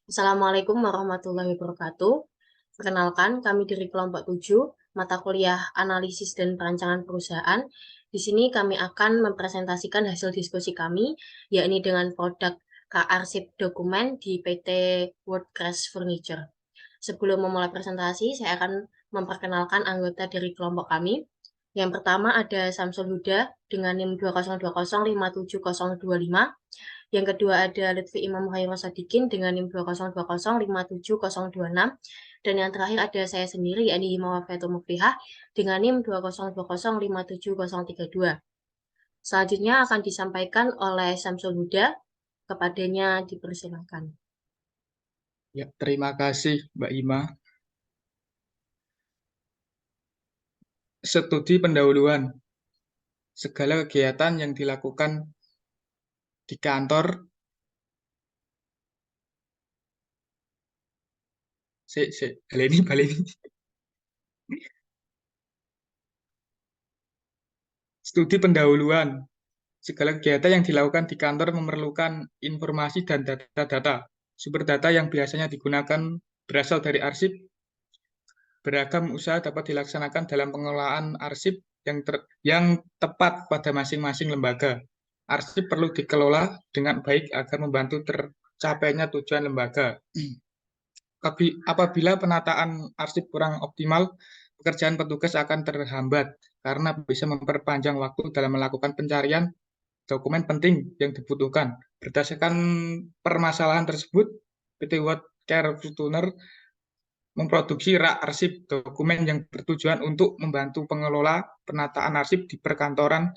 Assalamualaikum warahmatullahi wabarakatuh. Perkenalkan, kami dari kelompok 7, mata kuliah Analisis dan Perancangan Perusahaan. Di sini kami akan mempresentasikan hasil diskusi kami, yakni dengan produk K-Arsip dokumen di PT WordPress Furniture. Sebelum memulai presentasi, saya akan memperkenalkan anggota dari kelompok kami. Yang pertama ada Samsul Huda dengan NIM 202057025. Yang kedua ada Lutfi Imam Khairul Sadikin dengan NIM 202057026. Dan yang terakhir ada saya sendiri, yakni Himawafatul Muflihah dengan NIM 202057032. Selanjutnya akan disampaikan oleh Samsul Huda. Kepadanya dipersilakan. Ya, terima kasih Mbak Ima. Studi pendahuluan. Segala kegiatan yang dilakukan di kantor baleni. Studi pendahuluan. Segala kegiatan yang dilakukan di kantor memerlukan informasi dan data-data. Sumber data yang biasanya digunakan berasal dari arsip. Beragam usaha dapat dilaksanakan dalam pengelolaan arsip yang tepat pada masing-masing lembaga. Arsip perlu dikelola dengan baik agar membantu tercapainya tujuan lembaga. Apabila penataan arsip kurang optimal, pekerjaan petugas akan terhambat karena bisa memperpanjang waktu dalam melakukan pencarian dokumen penting yang dibutuhkan. Berdasarkan permasalahan tersebut, PT WordCare Tuner memproduksi rak arsip dokumen yang bertujuan untuk membantu pengelola penataan arsip di perkantoran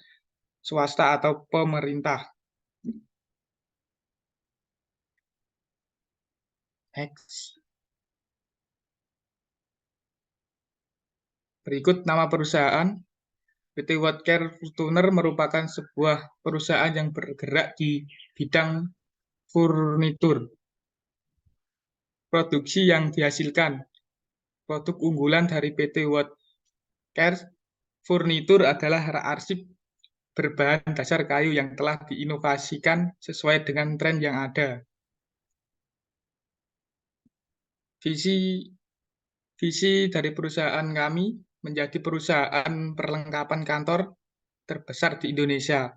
swasta atau pemerintah. Next. Berikut nama perusahaan. PT WordCare Tuner merupakan sebuah perusahaan yang bergerak di bidang furnitur. Produksi yang dihasilkan. Produk unggulan dari PT WordCare Furnitur adalah rak arsip berbahan dasar kayu yang telah diinovasikan sesuai dengan tren yang ada. Visi dari perusahaan kami menjadi perusahaan perlengkapan kantor terbesar di Indonesia.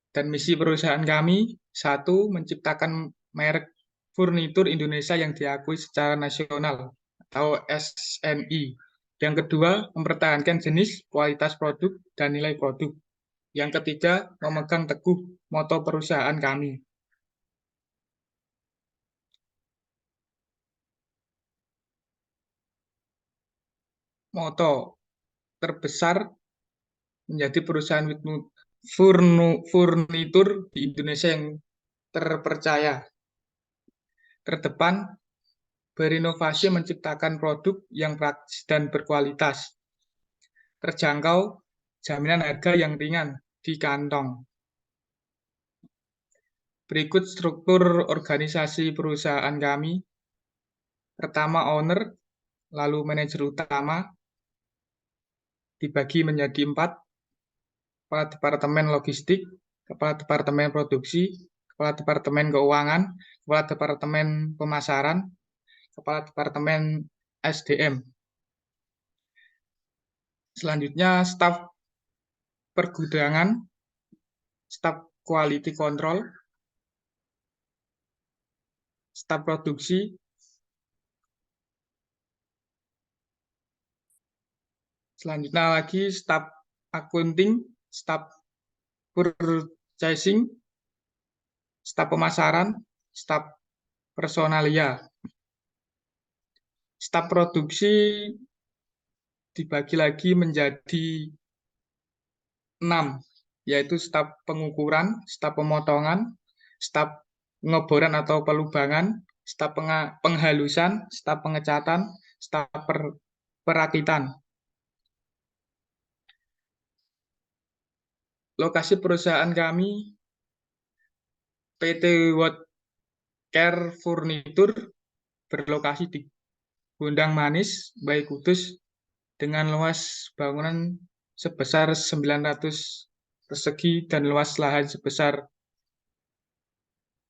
Dan misi perusahaan kami, satu, menciptakan merek furnitur Indonesia yang diakui secara nasional atau SNI. Yang kedua, mempertahankan jenis, kualitas produk, dan nilai produk. Yang ketiga, memegang teguh moto perusahaan kami. Moto terbesar menjadi perusahaan furnitur di Indonesia yang terpercaya. Terdepan, berinovasi menciptakan produk yang praktis dan berkualitas. Terjangkau, jaminan harga yang ringan di kantong. Berikut struktur organisasi perusahaan kami. Pertama, owner, lalu manajer utama, dibagi menjadi 4, kepala departemen logistik, kepala departemen produksi, kepala departemen keuangan, kepala departemen pemasaran, kepala departemen SDM. Selanjutnya, staf pergudangan, staf quality control, staf produksi, selanjutnya lagi staf accounting, staf purchasing, staf pemasaran, staf personalia. Staf produksi dibagi lagi menjadi 6, yaitu staf pengukuran, staf pemotongan, staf pengeboran atau pelubangan, staf penghalusan, staf pengecatan, staf perakitan. Lokasi perusahaan kami, PT WordCare Furnitur, berlokasi di Gondang Manis, Bayi Kudus, dengan luas bangunan sebesar 900 persegi dan luas lahan sebesar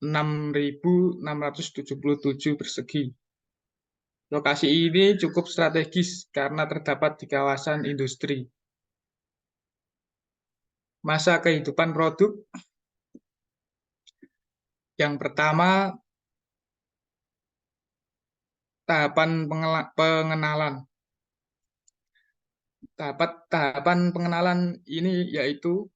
6.677 persegi. Lokasi ini cukup strategis karena terdapat di kawasan industri. Masa kehidupan produk yang pertama, tahapan pengenalan. Tahapan pengenalan ini yaitu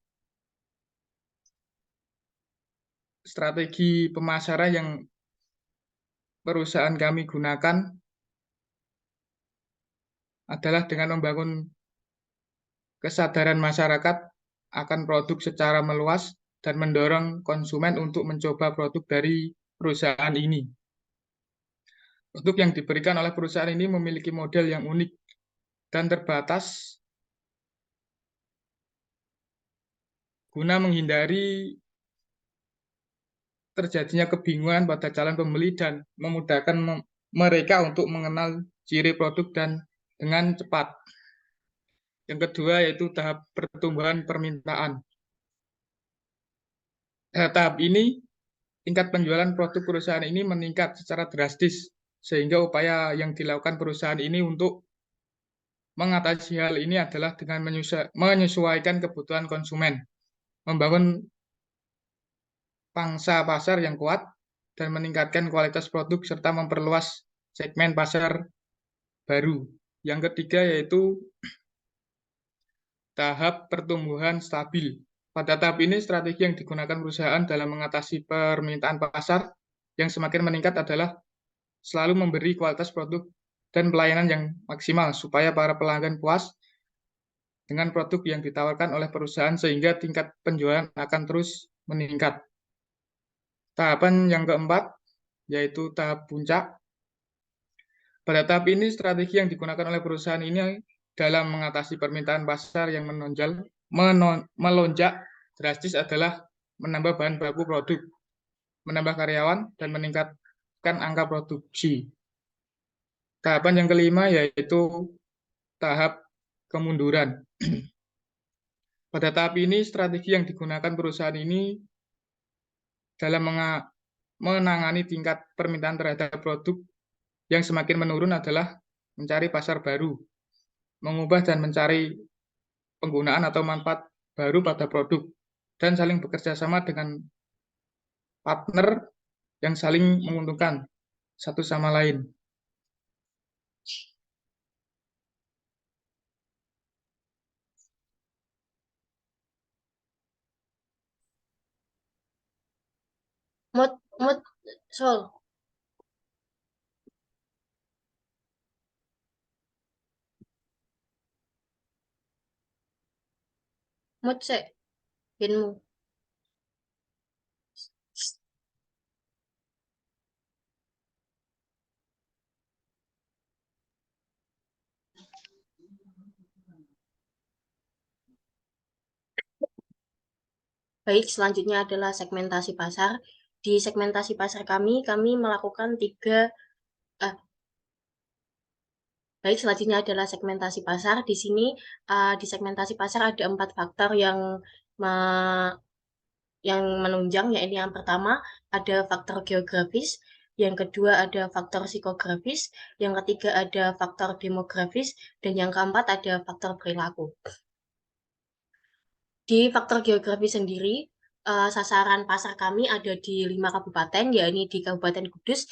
strategi pemasaran yang perusahaan kami gunakan adalah dengan membangun kesadaran masyarakat akan produk secara meluas dan mendorong konsumen untuk mencoba produk dari perusahaan ini. Produk yang diberikan oleh perusahaan ini memiliki model yang unik dan terbatas guna menghindari terjadinya kebingungan pada calon pembeli dan memudahkan mereka untuk mengenal ciri produk dan dengan cepat. Yang kedua yaitu tahap pertumbuhan permintaan. Tahap ini tingkat penjualan produk perusahaan ini meningkat secara drastis sehingga upaya yang dilakukan perusahaan ini untuk mengatasi hal ini adalah dengan menyesuaikan kebutuhan konsumen, membangun pangsa pasar yang kuat, dan meningkatkan kualitas produk serta memperluas segmen pasar baru. Yang ketiga yaitu tahap pertumbuhan stabil. Pada tahap ini strategi yang digunakan perusahaan dalam mengatasi permintaan pasar yang semakin meningkat adalah selalu memberi kualitas produk dan pelayanan yang maksimal supaya para pelanggan puas dengan produk yang ditawarkan oleh perusahaan sehingga tingkat penjualan akan terus meningkat. Tahapan yang keempat yaitu tahap puncak. Pada tahap ini strategi yang digunakan oleh perusahaan ini dalam mengatasi permintaan pasar yang melonjak drastis adalah menambah bahan baku produk, menambah karyawan, dan meningkatkan angka produksi. Tahapan yang kelima yaitu tahap kemunduran. Pada tahap ini, strategi yang digunakan perusahaan ini dalam menangani tingkat permintaan terhadap produk yang semakin menurun adalah mencari pasar baru, mengubah dan mencari penggunaan atau manfaat baru pada produk, dan saling bekerja sama dengan partner yang saling menguntungkan satu sama lain. Sol. Mut sek, pinmu. Baik, selanjutnya adalah segmentasi pasar. Di segmentasi pasar kami melakukan Baik, selanjutnya adalah segmentasi pasar. Di sini, di segmentasi pasar ada 4 faktor yang menunjang, yaitu yang pertama ada faktor geografis, yang kedua ada faktor psikografis, yang ketiga ada faktor demografis, dan yang keempat ada faktor perilaku. Di faktor geografi sendiri, sasaran pasar kami ada di 5 kabupaten, yakni di Kabupaten Kudus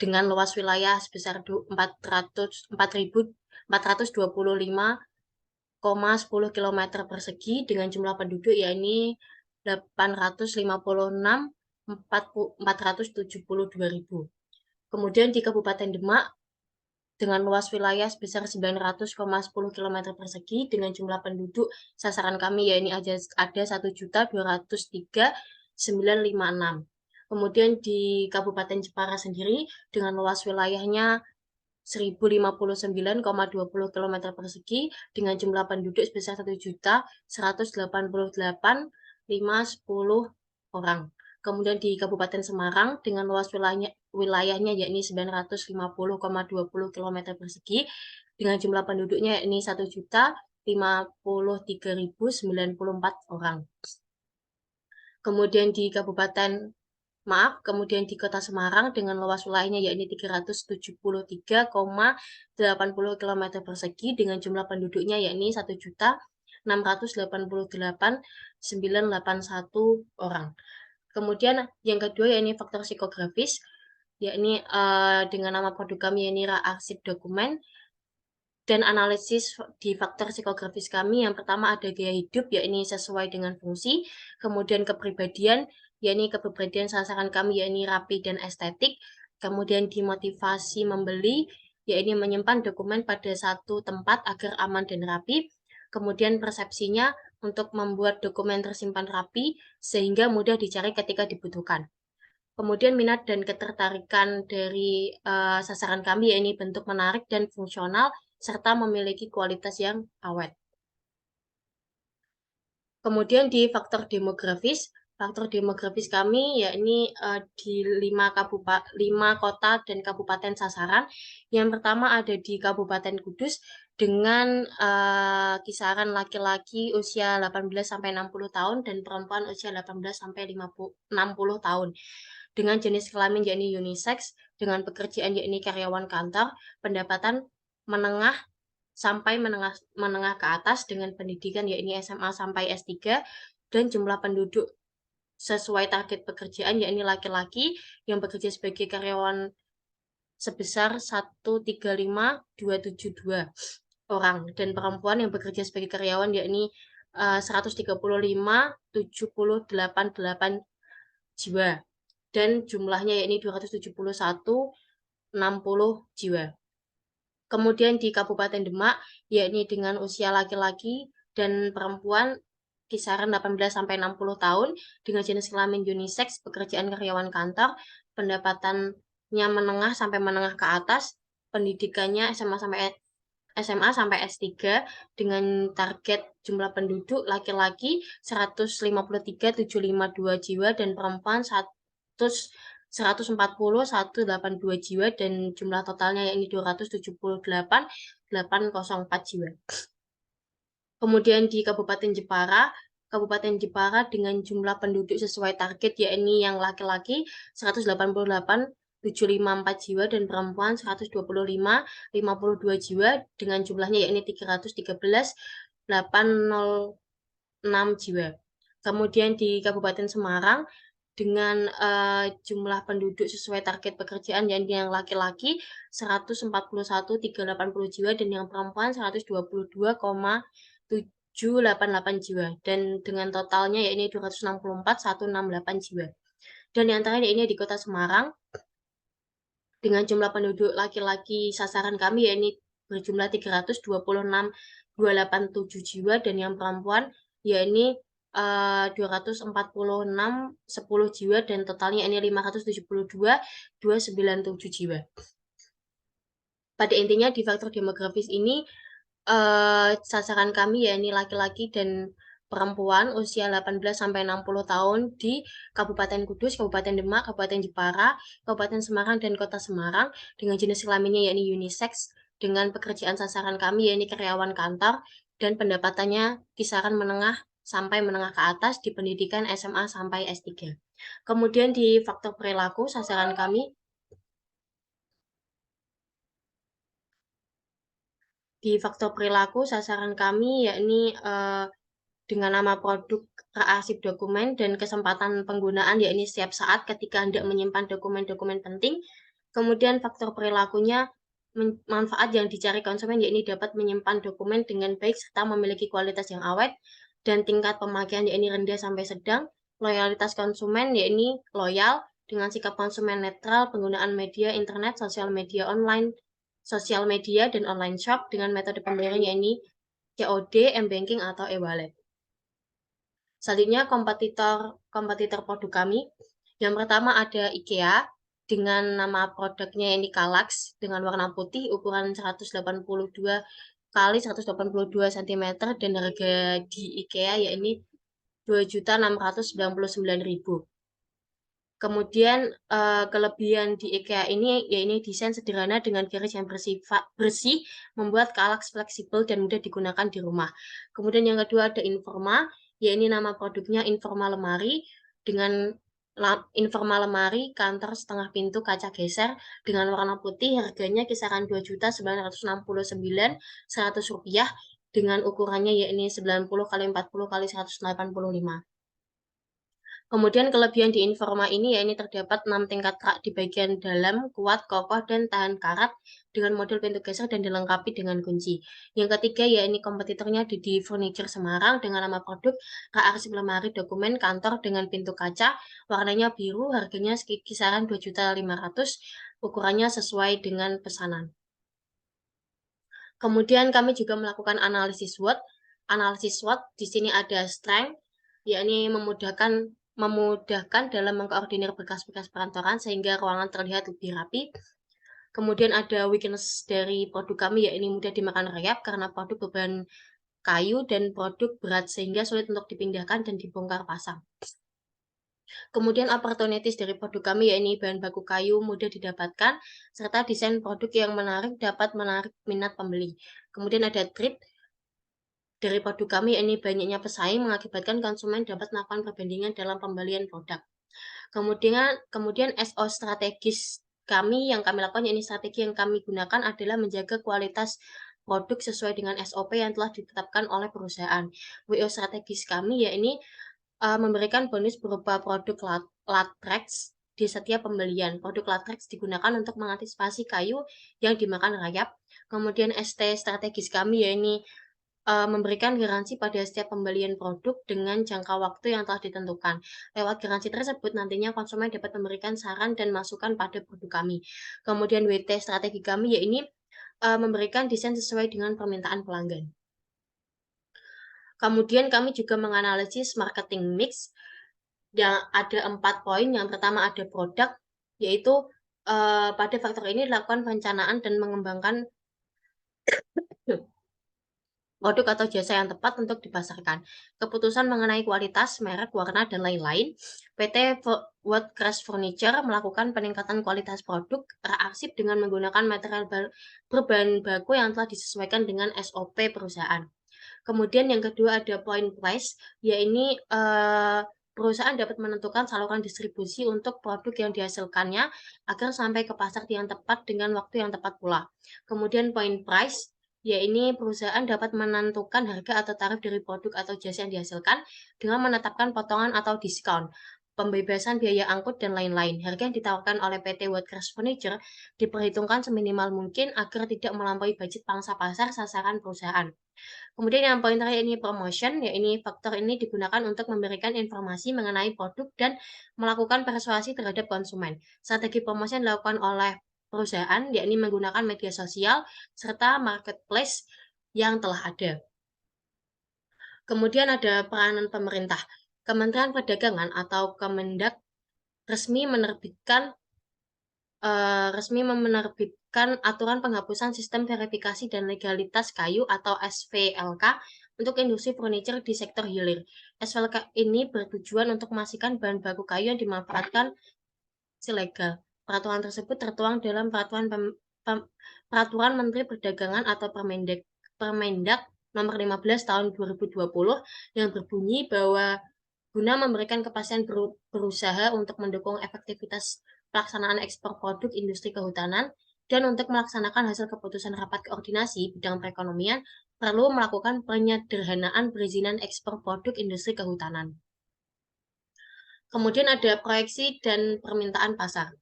dengan luas wilayah sebesar 4.425,10 km persegi dengan jumlah penduduk yakni 856.472.000. Kemudian di Kabupaten Demak dengan luas wilayah sebesar 900,10 km persegi dengan jumlah penduduk sasaran kami yakni ada 1.203.956. Kemudian di Kabupaten Jepara sendiri dengan luas wilayahnya 1059,20 km persegi dengan jumlah penduduk sebesar 1.188.510 orang. Kemudian di Kabupaten Semarang dengan luas wilayahnya yakni 950,20 km persegi dengan jumlah penduduknya yakni 1.053.094 orang. Kemudian di Kabupaten kemudian di Kota Semarang dengan luas wilayahnya yakni 373,80 km persegi dengan jumlah penduduknya yakni 1.688.981 orang. Kemudian yang kedua yakni faktor psikografis, yakni dengan nama produk kami yakni arsip dokumen dan analisis di faktor psikografis kami. Yang pertama ada gaya hidup, yakni sesuai dengan fungsi. Kemudian kepribadian, yakni kepribadian sasaran kami, yakni rapi dan estetik. Kemudian dimotivasi membeli, yakni menyimpan dokumen pada satu tempat agar aman dan rapi. Kemudian persepsinya untuk membuat dokumen tersimpan rapi sehingga mudah dicari ketika dibutuhkan. Kemudian minat dan ketertarikan dari sasaran kami, yakni bentuk menarik dan fungsional, serta memiliki kualitas yang awet. Kemudian di faktor demografis kami yakni di 5 kota dan kabupaten sasaran. Yang pertama ada di Kabupaten Kudus dengan kisaran laki-laki usia 18 sampai 60 tahun dan perempuan usia 18 sampai 60 tahun. Dengan jenis kelamin yakni unisex, dengan pekerjaan yakni karyawan kantor, pendapatan menengah sampai menengah ke atas dengan pendidikan yakni SMA sampai S3 dan jumlah penduduk sesuai target pekerjaan yakni laki-laki yang bekerja sebagai karyawan sebesar 135.272 orang dan perempuan yang bekerja sebagai karyawan yakni 135.788 jiwa dan jumlahnya yakni 271.60 jiwa. Kemudian di Kabupaten Demak, yakni dengan usia laki-laki dan perempuan kisaran 18 sampai 60 tahun dengan jenis kelamin unisex, pekerjaan karyawan kantor, pendapatannya menengah sampai menengah ke atas, pendidikannya SMA sampai S3 dengan target jumlah penduduk laki-laki 153.752 jiwa dan perempuan 140.182 jiwa dan jumlah totalnya yakni 278.804 jiwa. Kemudian di Kabupaten Jepara dengan jumlah penduduk sesuai target yakni yang laki-laki 188.754 jiwa dan perempuan 125.052 jiwa dengan jumlahnya yakni 313.806 jiwa. Kemudian di Kabupaten Semarang dengan jumlah penduduk sesuai target pekerjaan yang laki-laki 141.380 jiwa dan yang perempuan 122,788 jiwa dan dengan totalnya yakni 264.168 jiwa. Dan yang terakhir ini di Kota Semarang dengan jumlah penduduk laki-laki sasaran kami yakni berjumlah 326.287 jiwa dan yang perempuan yakni 246.10 jiwa dan totalnya ini 572.297 jiwa. Pada intinya di faktor demografis ini sasaran kami yakni laki-laki dan perempuan usia 18 sampai 60 tahun di Kabupaten Kudus, Kabupaten Demak, Kabupaten Jepara, Kabupaten Semarang dan Kota Semarang dengan jenis kelaminnya yakni unisex dengan pekerjaan sasaran kami yakni karyawan kantor dan pendapatannya kisaran menengah sampai menengah ke atas di pendidikan SMA sampai S3. Kemudian di faktor perilaku sasaran kami yakni dengan nama produk arsip dokumen dan kesempatan penggunaan yakni setiap saat ketika hendak menyimpan dokumen-dokumen penting. Kemudian faktor perilakunya manfaat yang dicari konsumen yakni dapat menyimpan dokumen dengan baik serta memiliki kualitas yang awet dan tingkat pemakaian yakni rendah sampai sedang. Loyalitas konsumen yakni loyal dengan sikap konsumen netral, penggunaan media internet, sosial media dan online shop dengan metode pembayaran yakni COD, M-Banking atau e-wallet. Selanjutnya kompetitor produk kami. Yang pertama ada IKEA dengan nama produknya ini Kallax dengan warna putih ukuran 182 kali 182 cm dan harga di IKEA yakni 2.699.000. Kemudian kelebihan di IKEA ini yakni desain sederhana dengan garis yang bersih membuat Kallax fleksibel dan mudah digunakan di rumah. Kemudian yang kedua ada Informa, yakni nama produknya Informa Lemari dengan informal lemari, kantor setengah pintu kaca geser dengan warna putih, harganya kisaran Rp2.999.100 dengan ukurannya yakni 90 kali 40 kali 185. Kemudian kelebihan di Informa ini yakni terdapat 6 tingkat rak di bagian dalam, kuat, kokoh, dan tahan karat dengan model pintu geser dan dilengkapi dengan kunci. Yang ketiga yakni kompetitornya di Furniture Semarang dengan nama produk rak arsip lemari dokumen kantor dengan pintu kaca, warnanya biru, harganya kisaran 2.500.000, ukurannya sesuai dengan pesanan. Kemudian kami juga melakukan analisis SWOT. Analisis SWOT di sini ada strength, yakni memudahkan dalam mengkoordinir bekas-bekas perantoran sehingga ruangan terlihat lebih rapi. Kemudian ada weakness dari produk kami, yakni mudah dimakan rayap karena produk berbahan kayu dan produk berat sehingga sulit untuk dipindahkan dan dibongkar pasang. Kemudian opportunities dari produk kami yakni bahan baku kayu mudah didapatkan, serta desain produk yang menarik dapat menarik minat pembeli. Kemudian ada threat dari produk kami yakni banyaknya pesaing mengakibatkan konsumen dapat melakukan perbandingan dalam pembelian produk. Kemudian SO strategis kami yang kami lakukan yakni strategi yang kami gunakan adalah menjaga kualitas produk sesuai dengan SOP yang telah ditetapkan oleh perusahaan. WO strategis kami yakni memberikan bonus berupa produk latex di setiap pembelian. Produk latex digunakan untuk mengantisipasi kayu yang dimakan rayap. Kemudian ST strategis kami yakni memberikan garansi pada setiap pembelian produk dengan jangka waktu yang telah ditentukan. Lewat garansi tersebut, nantinya konsumen dapat memberikan saran dan masukan pada produk kami. Kemudian WT strategi kami yakni memberikan desain sesuai dengan permintaan pelanggan. Kemudian kami juga menganalisis marketing mix yang ada 4 poin. Yang pertama ada produk, yaitu pada faktor ini dilakukan perencanaan dan mengembangkan produk atau jasa yang tepat untuk dipasarkan. Keputusan mengenai kualitas, merek, warna, dan lain-lain. PT Worldcraft Furniture melakukan peningkatan kualitas produk rak-arsip dengan menggunakan material berbahan baku yang telah disesuaikan dengan SOP perusahaan. Kemudian yang kedua ada point price, yaitu perusahaan dapat menentukan saluran distribusi untuk produk yang dihasilkannya agar sampai ke pasar yang tepat dengan waktu yang tepat pula. Kemudian point price, yaitu perusahaan dapat menentukan harga atau tarif dari produk atau jasa yang dihasilkan dengan menetapkan potongan atau diskon, pembebasan biaya angkut, dan lain-lain. Harga yang ditawarkan oleh PT Worldcraft Furniture diperhitungkan seminimal mungkin agar tidak melampaui budget pangsa pasar sasaran perusahaan. Kemudian yang poin terakhir ini promotion, yaitu faktor ini digunakan untuk memberikan informasi mengenai produk dan melakukan persuasi terhadap konsumen. Strategi promosi dilakukan oleh perusahaan, yakni menggunakan media sosial serta marketplace yang telah ada. Kemudian ada peranan pemerintah. Kementerian Perdagangan atau Kemendak resmi menerbitkan aturan penghapusan sistem verifikasi dan legalitas kayu atau SVLK untuk industri furniture di sektor hilir. SVLK ini bertujuan untuk memastikan bahan baku kayu yang dimanfaatkan ilegal. Peraturan tersebut tertuang dalam Peraturan Menteri Perdagangan atau Permendak nomor 15 tahun 2020 yang berbunyi bahwa guna memberikan kepastian berusaha untuk mendukung efektivitas pelaksanaan ekspor produk industri kehutanan dan untuk melaksanakan hasil keputusan rapat koordinasi bidang perekonomian perlu melakukan penyederhanaan perizinan ekspor produk industri kehutanan. Kemudian ada proyeksi dan permintaan pasar.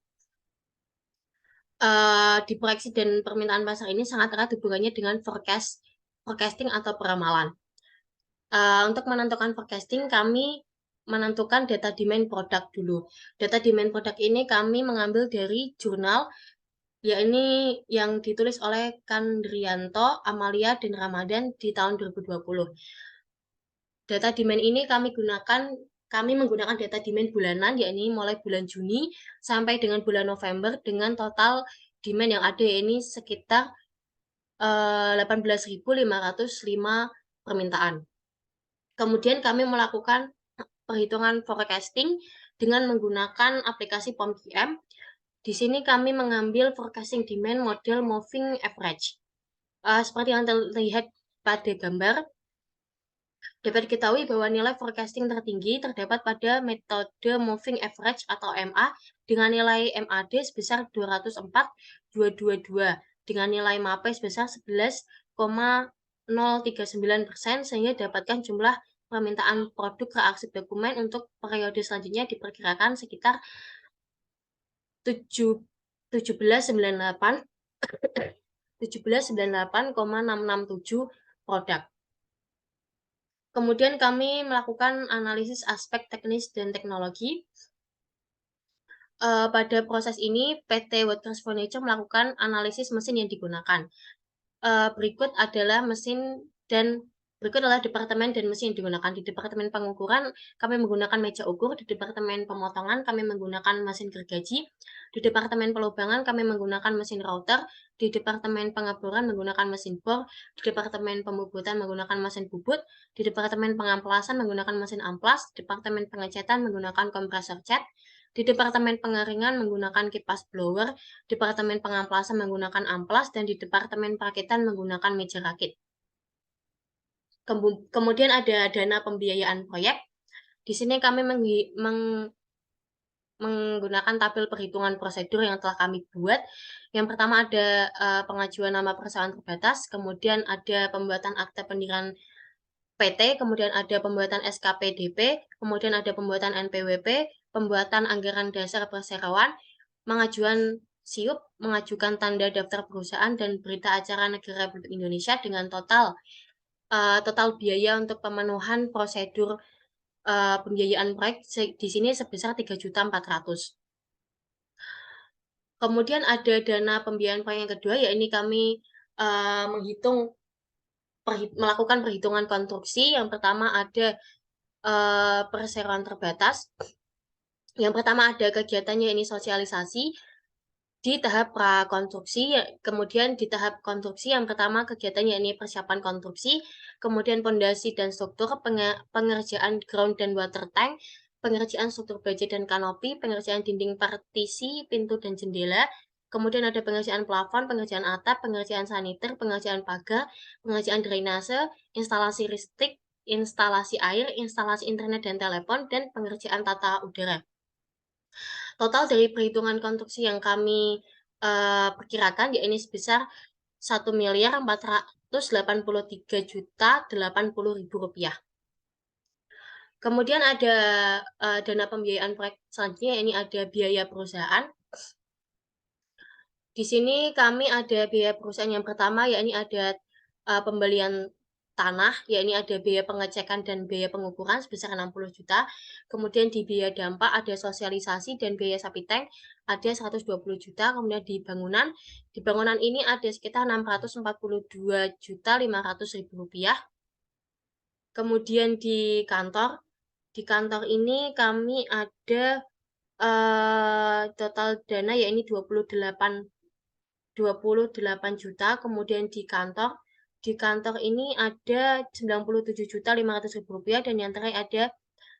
Di proyeksi dan permintaan pasar ini sangat erat hubungannya dengan forecasting atau peramalan. Untuk menentukan forecasting, kami menentukan data demand produk dulu. Data demand produk ini kami mengambil dari jurnal, yakni yang ditulis oleh Kandrianto, Amalia, dan Ramadan di tahun 2020. Data demand ini kami menggunakan data demand bulanan, yakni mulai bulan Juni sampai dengan bulan November dengan total demand yang ada ini sekitar 18.505 permintaan. Kemudian kami melakukan perhitungan forecasting dengan menggunakan aplikasi POMQM. Di sini kami mengambil forecasting demand model moving average. Seperti yang terlihat pada gambar, Dapat diketahui bahwa nilai forecasting tertinggi terdapat pada metode moving average atau MA dengan nilai MAD sebesar 204,222 dengan nilai MAP sebesar 11,039% sehingga dapatkan jumlah permintaan produk reaksi dokumen untuk periode selanjutnya diperkirakan sekitar 1798,667 produk. Kemudian kami melakukan analisis aspek teknis dan teknologi. Pada proses ini, PT Woodcraft Furniture melakukan analisis mesin yang digunakan. Berikut adalah departemen dan mesin yang digunakan. Di departemen pengukuran, kami menggunakan meja ukur. Di departemen pemotongan, kami menggunakan mesin gergaji. Di departemen pelubangan, kami menggunakan mesin router. Di departemen pengeboran, menggunakan mesin bor. Di departemen pembubutan, menggunakan mesin bubut. Di departemen pengamplasan, menggunakan mesin amplas. Di departemen pengecetan, menggunakan kompresor cat. Di departemen pengeringan, menggunakan kipas blower. Departemen pengamplasan menggunakan amplas, dan di departemen perakitan menggunakan meja rakit. Kemudian ada dana pembiayaan proyek. Di sini kami menggunakan tabel perhitungan prosedur yang telah kami buat. Yang pertama ada pengajuan nama perusahaan terbatas, kemudian ada pembuatan akte pendirian PT, kemudian ada pembuatan SKPDP, kemudian ada pembuatan NPWP, pembuatan anggaran dasar perseroan, mengajukan SIUP, mengajukan tanda daftar perusahaan, dan berita acara negara Republik Indonesia dengan total biaya untuk pemenuhan prosedur pembiayaan proyek di sini sebesar 3.400.000. Kemudian ada dana pembiayaan proyek yang kedua, yaitu kami melakukan perhitungan konstruksi. Yang pertama ada perseroan terbatas. Yang pertama ada kegiatannya ini sosialisasi di tahap prakonstruksi, kemudian di tahap konstruksi yang pertama kegiatannya ini persiapan konstruksi, kemudian pondasi dan struktur, pengerjaan ground dan water tank, pengerjaan struktur baja dan kanopi, pengerjaan dinding partisi, pintu dan jendela, kemudian ada pengerjaan plafon, pengerjaan atap, pengerjaan saniter, pengerjaan pagar, pengerjaan drainase, instalasi listrik, instalasi air, instalasi internet dan telepon, dan pengerjaan tata udara. Total dari perhitungan konstruksi yang kami perkirakan yaitu sebesar Rp1.483.080.000. Kemudian ada dana pembiayaan proyek selanjutnya, ini ada biaya perusahaan. Di sini kami ada biaya perusahaan yang pertama, yakni ada pembelian tanah, yakni ada biaya pengecekan dan biaya pengukuran sebesar 60 juta. Kemudian di biaya dampak ada sosialisasi dan biaya sapi tank ada 120 juta. Kemudian di bangunan ini ada sekitar 642.500.000 rupiah. Kemudian di kantor ini kami ada total dana yakni 28 juta. Kemudian di kantor ini ada 97.500.000 rupiah, dan yang terakhir ada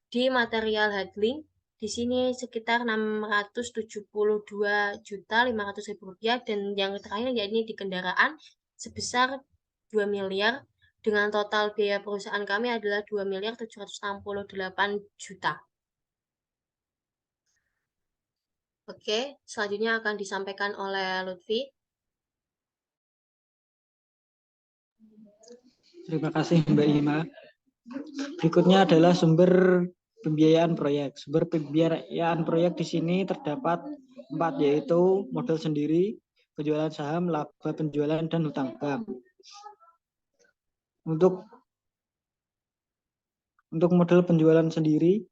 di material handling. Di sini sekitar 672.500.000 rupiah, dan yang terakhir yakni di kendaraan sebesar 2 miliar, dengan total biaya perusahaan kami adalah 2.768 juta. Oke, selanjutnya akan disampaikan oleh Lutfi. Terima kasih Mbak Ima. Berikutnya adalah sumber pembiayaan proyek. Sumber pembiayaan proyek di sini terdapat 4, yaitu modal sendiri, penjualan saham, laba penjualan, dan hutang bank. Untuk modal penjualan sendiri,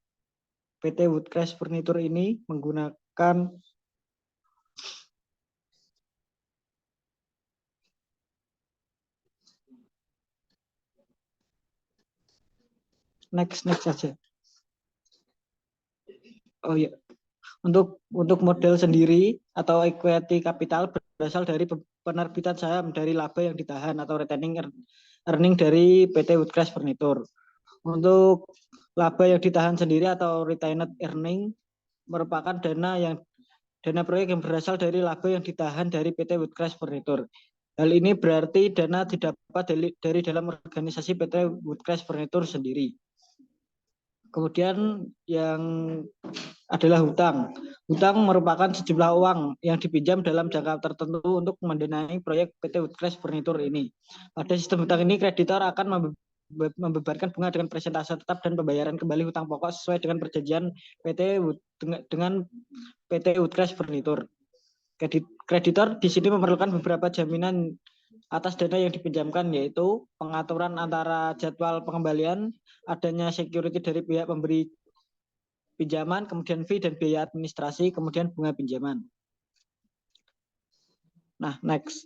PT Woodcraft Furniture ini menggunakan next saja. Oh ya, untuk modal sendiri atau equity capital berasal dari penerbitan saham dari laba yang ditahan atau retaining earning dari PT Woodcraft Furniture. Untuk laba yang ditahan sendiri atau retained earning merupakan dana proyek yang berasal dari laba yang ditahan dari PT Woodcraft Furniture. Hal ini berarti dana didapat dari dalam organisasi PT Woodcraft Furniture sendiri. Kemudian yang adalah hutang. Hutang merupakan sejumlah uang yang dipinjam dalam jangka tertentu untuk mendanai proyek PT Woodcraft Furniture ini. Pada sistem hutang ini, kreditor akan membebankan bunga dengan persentase tetap dan pembayaran kembali hutang pokok sesuai dengan perjanjian dengan PT Woodcraft Furniture. Kreditor di sini memerlukan beberapa jaminan atas dana yang dipinjamkan, yaitu pengaturan antara jadwal pengembalian, adanya security dari pihak pemberi pinjaman, kemudian fee dan biaya administrasi, kemudian bunga pinjaman. Nah, next.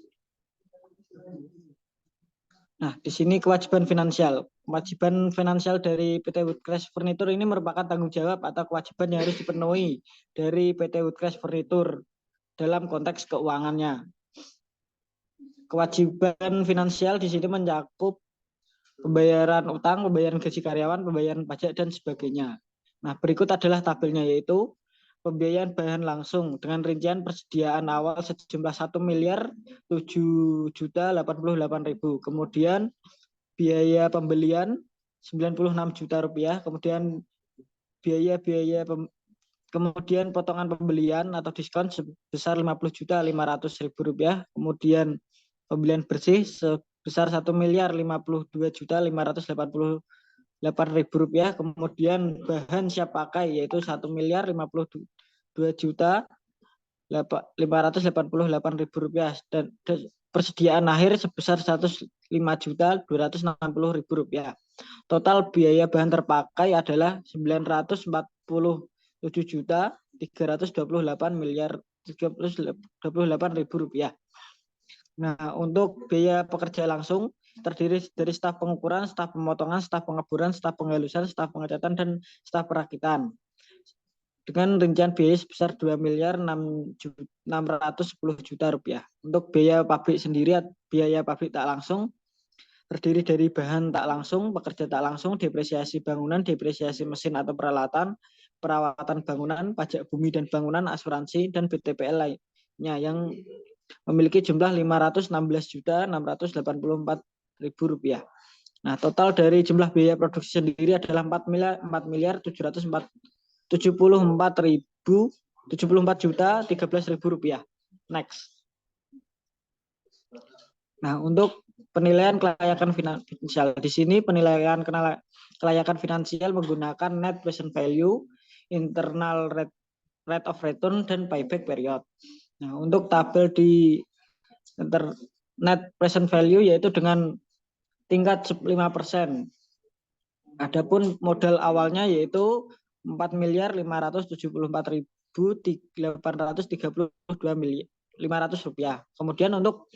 Nah, di sini kewajiban finansial. Kewajiban finansial dari PT Woodcraft Furniture ini merupakan tanggung jawab atau kewajiban yang harus dipenuhi dari PT Woodcraft Furniture dalam konteks keuangannya. Kewajiban finansial di sini mencakup pembayaran utang, pembayaran gaji karyawan, pembayaran pajak, dan sebagainya. Nah, berikut adalah tabelnya, yaitu pembiayaan bahan langsung dengan rincian persediaan awal sejumlah 1.007.088.000. Kemudian biaya pembelian 96 juta rupiah, kemudian kemudian potongan pembelian atau diskon sebesar 50.500.000 rupiah, kemudian pembelian bersih sebesar 1.052.588.000 rupiah, kemudian bahan siap pakai yaitu 1.052.588.000 rupiah, dan persediaan akhir sebesar 105.260.000 rupiah. Total biaya bahan terpakai adalah 947.328.000 rupiah. Nah, untuk biaya pekerja langsung terdiri dari staf pengukuran, staf pemotongan, staf pengeburan, staf penghalusan, staf pengecatan, dan staf perakitan. Dengan rincian biaya sebesar 2.610.000 rupiah. Untuk biaya pabrik sendiri, biaya pabrik tak langsung terdiri dari bahan tak langsung, pekerja tak langsung, depresiasi bangunan, depresiasi mesin atau peralatan, perawatan bangunan, pajak bumi dan bangunan, asuransi, dan BTPL lainnya yang memiliki jumlah 516.684.000 rupiah. Nah, total dari jumlah biaya produksi sendiri adalah 4.774.013.000 rupiah. Next. Nah, untuk penilaian kelayakan finansial, di sini penilaian kelayakan finansial menggunakan net present value, internal rate of return, dan payback period. Nah, untuk tabel di net present value yaitu dengan tingkat 5%. Adapun modal awalnya yaitu 4.574.832.500 rupiah. Kemudian untuk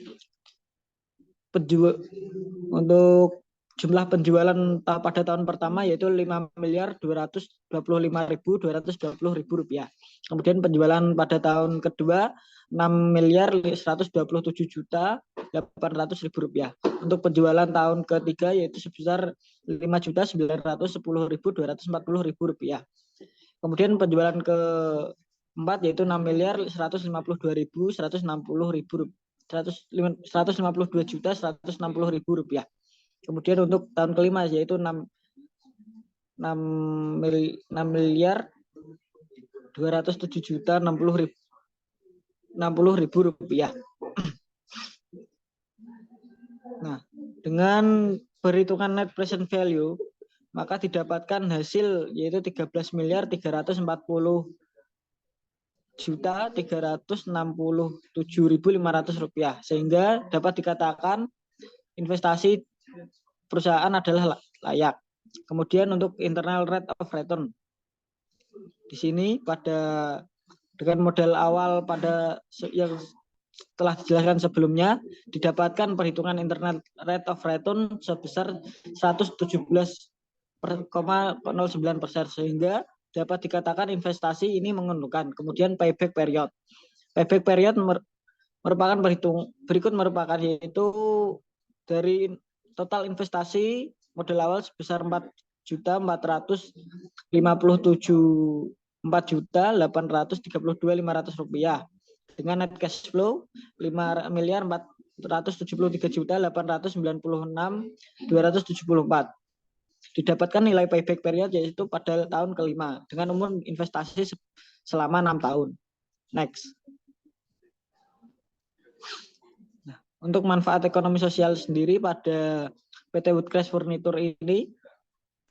jumlah penjualan pada tahun pertama yaitu 5.225.220.000 rupiah. Kemudian penjualan pada tahun kedua 6.127.800.000 rupiah. Untuk penjualan tahun ketiga yaitu sebesar 5.910.240.000 rupiah. Kemudian penjualan keempat yaitu 6.152.160.000 rupiah. Kemudian untuk tahun kelima yaitu 6.207.060.000 rupiah. Nah, dengan perhitungan net present value maka didapatkan hasil yaitu 13.340.367.500 rupiah, sehingga dapat dikatakan investasi perusahaan adalah layak. Kemudian untuk internal rate of return, di sini dengan modal awal pada yang telah dijelaskan sebelumnya didapatkan perhitungan internal rate of return sebesar 117,09%, sehingga dapat dikatakan investasi ini menguntungkan. Kemudian payback period. Payback period merupakan berikut merupakan yaitu dari total investasi modal awal sebesar 4.457.832.500 rupiah dengan net cash flow 5.400.000 473.896.274. Didapatkan nilai payback period yaitu pada tahun kelima dengan umur investasi selama 6 tahun. Next. Nah, untuk manfaat ekonomi sosial sendiri pada PT Woodcraft Furniture ini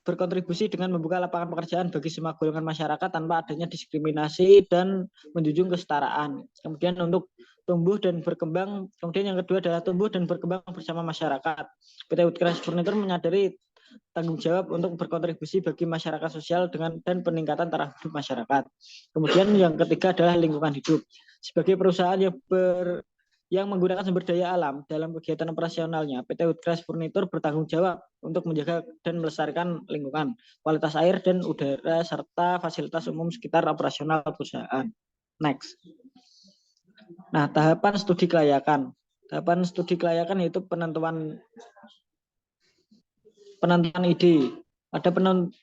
berkontribusi dengan membuka lapangan pekerjaan bagi semua golongan masyarakat tanpa adanya diskriminasi dan menjunjung kesetaraan. Kemudian untuk tumbuh dan berkembang, kemudian yang kedua adalah tumbuh dan berkembang bersama masyarakat. PT Woodcraft Furniture menyadari tanggung jawab untuk berkontribusi bagi masyarakat sosial dan peningkatan taraf hidup masyarakat. Kemudian yang ketiga adalah lingkungan hidup. Sebagai perusahaan yang menggunakan sumber daya alam dalam kegiatan operasionalnya, PT Woodcraft Furniture bertanggung jawab untuk menjaga dan melestarikan lingkungan, kualitas air dan udara, serta fasilitas umum sekitar operasional perusahaan. Next. Nah, tahapan studi kelayakan. Tahapan studi kelayakan yaitu penentuan ide. Ada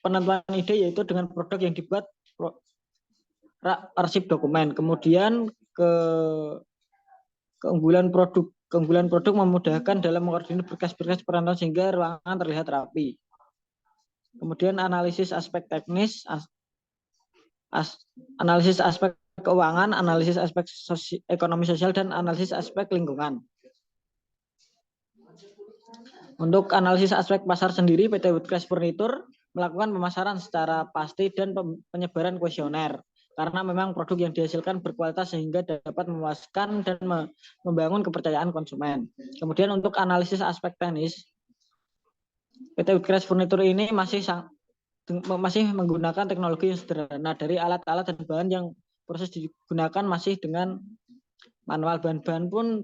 penentuan ide yaitu dengan produk yang dibuat arsip dokumen. Kemudian keunggulan produk memudahkan dalam mengkoordinir berkas-berkas perantauan sehingga ruangan terlihat rapi. Kemudian analisis aspek teknis, analisis aspek keuangan, analisis aspek ekonomi sosial, dan analisis aspek lingkungan. Untuk analisis aspek pasar sendiri, PT Woodcraft Furniture melakukan pemasaran secara pasti dan penyebaran kuesioner. Karena memang produk yang dihasilkan berkualitas sehingga dapat memuaskan dan membangun kepercayaan konsumen. Kemudian untuk analisis aspek teknis, PT Woodcraft Furniture ini masih menggunakan teknologi yang sederhana dari alat-alat dan bahan yang proses digunakan masih dengan manual. Bahan-bahan pun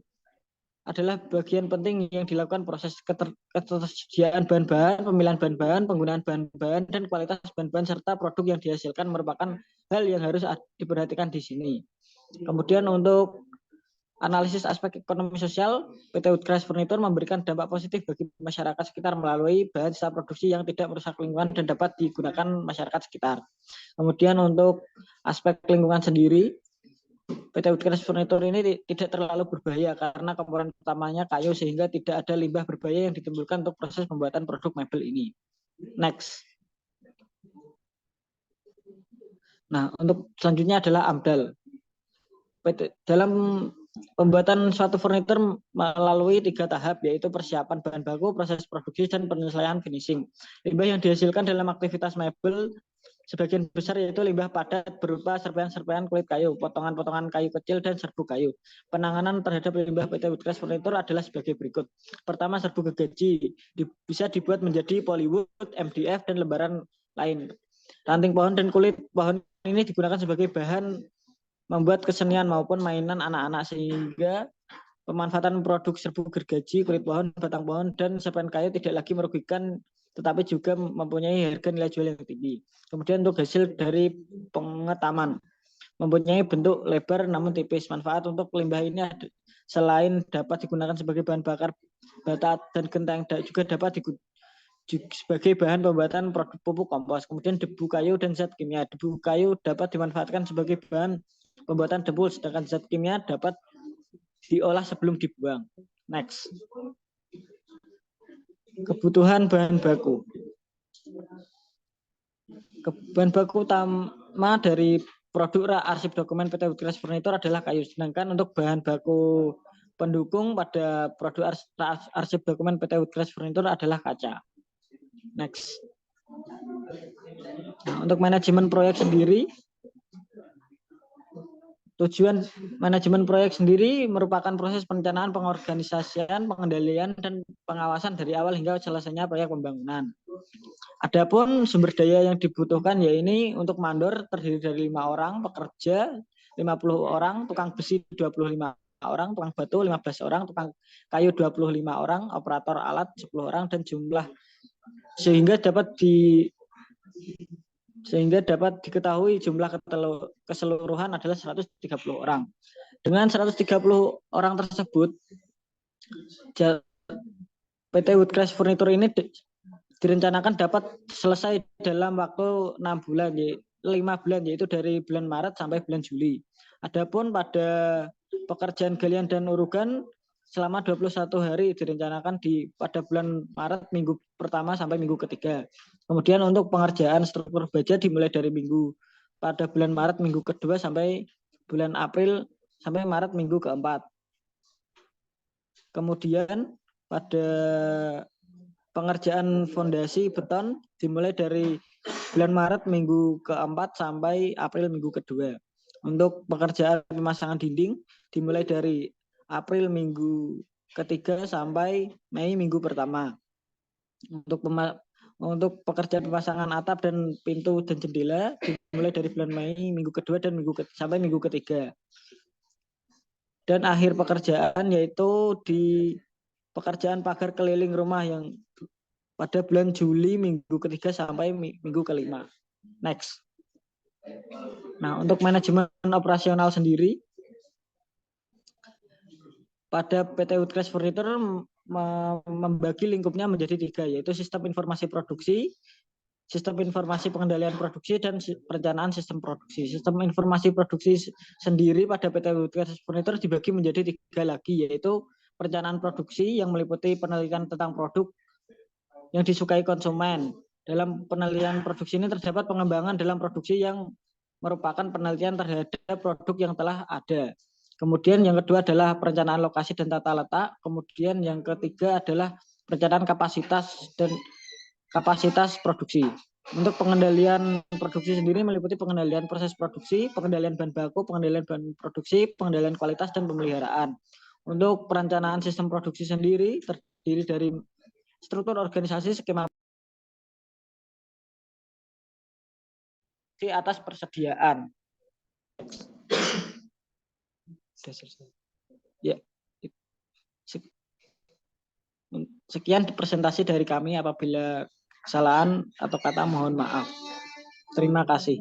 adalah bagian penting yang dilakukan proses ketersediaan bahan-bahan, pemilihan bahan-bahan, penggunaan bahan-bahan, dan kualitas bahan-bahan serta produk yang dihasilkan merupakan hal yang harus diperhatikan di sini. Kemudian untuk analisis aspek ekonomi sosial, PT Woodcraft Furniture memberikan dampak positif bagi masyarakat sekitar melalui bahan sisa produksi yang tidak merusak lingkungan dan dapat digunakan masyarakat sekitar. Kemudian untuk aspek lingkungan sendiri, PT Woodcraft Furniture ini tidak terlalu berbahaya karena komponen utamanya kayu sehingga tidak ada limbah berbahaya yang ditimbulkan untuk proses pembuatan produk mebel ini. Next. Nah, untuk selanjutnya adalah AMDAL. Dalam pembuatan suatu furniture melalui 3 tahap, yaitu persiapan bahan baku, proses produksi, dan penyelesaian finishing. Limbah yang dihasilkan dalam aktivitas mebel sebagian besar yaitu limbah padat berupa serpihan-serpihan kulit kayu, potongan-potongan kayu kecil, dan serbuk kayu. Penanganan terhadap limbah PT Woodcraft Furniture adalah sebagai berikut. Pertama, serbuk gergaji bisa dibuat menjadi polywood, MDF, dan lembaran lain. Ranting pohon dan kulit pohon ini digunakan sebagai bahan membuat kesenian maupun mainan anak-anak sehingga pemanfaatan produk serbuk gergaji, kulit pohon, batang pohon, dan serpihan kayu tidak lagi merugikan tetapi juga mempunyai harga nilai jual yang tinggi. Kemudian untuk hasil dari pengetaman, mempunyai bentuk lebar namun tipis. Manfaat untuk limbah ini selain dapat digunakan sebagai bahan bakar bata dan genteng, juga dapat sebagai bahan pembuatan produk pupuk kompos. Kemudian debu kayu dan zat kimia. Debu kayu dapat dimanfaatkan sebagai bahan pembuatan debu, sedangkan zat kimia dapat diolah sebelum dibuang. Next. Kebutuhan bahan baku. Bahan baku utama dari produk arsip dokumen PT Woodcraft Furniture adalah kayu. Sedangkan untuk bahan baku pendukung pada produk arsip dokumen PT Woodcraft Furniture adalah kaca. Next. Nah, untuk manajemen proyek sendiri, tujuan manajemen proyek sendiri merupakan proses perencanaan, pengorganisasian, pengendalian, dan pengawasan dari awal hingga selesainya proyek pembangunan. Adapun sumber daya yang dibutuhkan yaitu untuk mandor terdiri dari 5 orang, pekerja 50 orang, tukang besi 25 orang, tukang batu 15 orang, tukang kayu 25 orang, operator alat 10 orang, dan jumlah sehingga dapat diketahui jumlah keseluruhan adalah 130 orang. Dengan 130 orang tersebut, PT Woodcraft Furniture ini direncanakan dapat selesai dalam waktu 5 bulan, yaitu dari bulan Maret sampai bulan Juli. Adapun pada pekerjaan galian dan urugan selama 21 hari direncanakan pada bulan Maret minggu pertama sampai minggu ketiga. Kemudian untuk pengerjaan struktur baja dimulai dari pada bulan Maret minggu kedua sampai bulan April sampai Maret minggu keempat. Kemudian pada pengerjaan fondasi beton dimulai dari bulan Maret minggu keempat sampai April minggu kedua. Untuk pekerjaan pemasangan dinding dimulai dari April minggu ketiga sampai Mei minggu pertama. Untuk pekerjaan pemasangan atap dan pintu dan jendela dimulai dari bulan Mei minggu kedua dan sampai minggu ketiga. Dan akhir pekerjaan yaitu di pekerjaan pagar keliling rumah yang pada bulan Juli minggu ketiga sampai minggu kelima. Next. Nah, untuk manajemen operasional sendiri, pada PT Woodcraft Furniture membagi lingkupnya menjadi 3, yaitu sistem informasi produksi, sistem informasi pengendalian produksi, dan perencanaan sistem produksi. Sistem informasi produksi sendiri pada PT Woodcraft Furniture dibagi menjadi 3 lagi, yaitu perencanaan produksi yang meliputi penelitian tentang produk yang disukai konsumen. Dalam penelitian produksi ini terdapat pengembangan dalam produksi yang merupakan penelitian terhadap produk yang telah ada. Kemudian yang kedua adalah perencanaan lokasi dan tata letak. Kemudian yang ketiga adalah perencanaan kapasitas produksi. Untuk pengendalian produksi sendiri meliputi pengendalian proses produksi, pengendalian bahan baku, pengendalian bahan produksi, pengendalian kualitas, dan pemeliharaan. Untuk perencanaan sistem produksi sendiri terdiri dari struktur organisasi, skema di atas persediaan. Ya. Sekian presentasi dari kami. Apabila kesalahan atau kata mohon maaf. Terima kasih.